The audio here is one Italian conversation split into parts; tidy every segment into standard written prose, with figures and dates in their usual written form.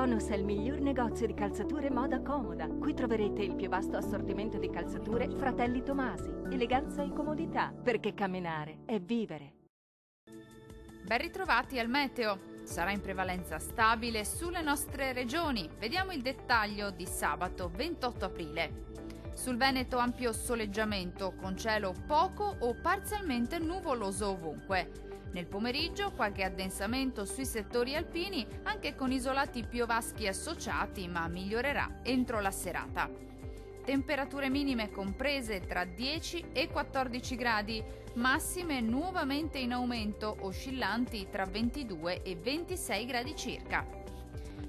Tonus è il miglior negozio di calzature moda comoda. Qui troverete il più vasto assortimento di calzature Fratelli Tomasi. Eleganza e comodità, perché camminare è vivere. Ben ritrovati al meteo. Sarà in prevalenza stabile sulle nostre regioni. Vediamo il dettaglio di sabato 28 aprile. Sul Veneto ampio soleggiamento con cielo poco o parzialmente nuvoloso ovunque. Nel pomeriggio qualche addensamento sui settori alpini, anche con isolati piovaschi associati, ma migliorerà entro la serata. Temperature minime comprese tra 10 e 14 gradi, massime nuovamente in aumento, oscillanti tra 22 e 26 gradi circa.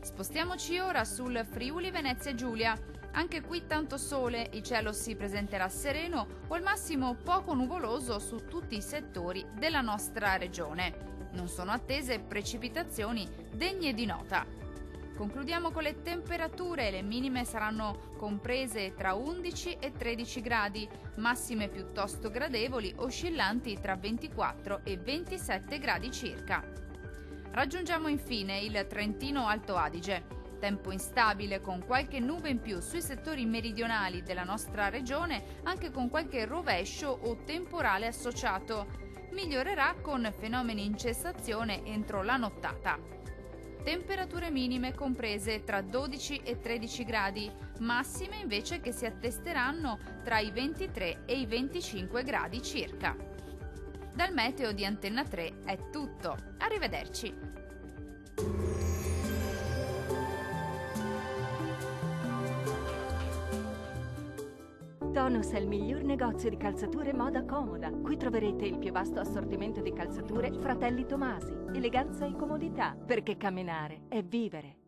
Spostiamoci ora sul Friuli Venezia Giulia. Anche qui tanto sole, il cielo si presenterà sereno o al massimo poco nuvoloso su tutti i settori della nostra regione. Non sono attese precipitazioni degne di nota. Concludiamo con le temperature. Le minime saranno comprese tra 11 e 13 gradi, massime piuttosto gradevoli, oscillanti tra 24 e 27 gradi circa. Raggiungiamo infine il Trentino Alto Adige. Tempo instabile con qualche nube in più sui settori meridionali della nostra regione, anche con qualche rovescio o temporale associato. Migliorerà con fenomeni in cessazione entro la nottata. Temperature minime comprese tra 12 e 13 gradi, massime invece che si attesteranno tra i 23 e i 25 gradi circa. Dal meteo di Antenna 3 è tutto. Arrivederci. Tonus è il miglior negozio di calzature moda comoda. Qui troverete il più vasto assortimento di calzature Fratelli Tomasi. Eleganza e comodità, perché camminare è vivere.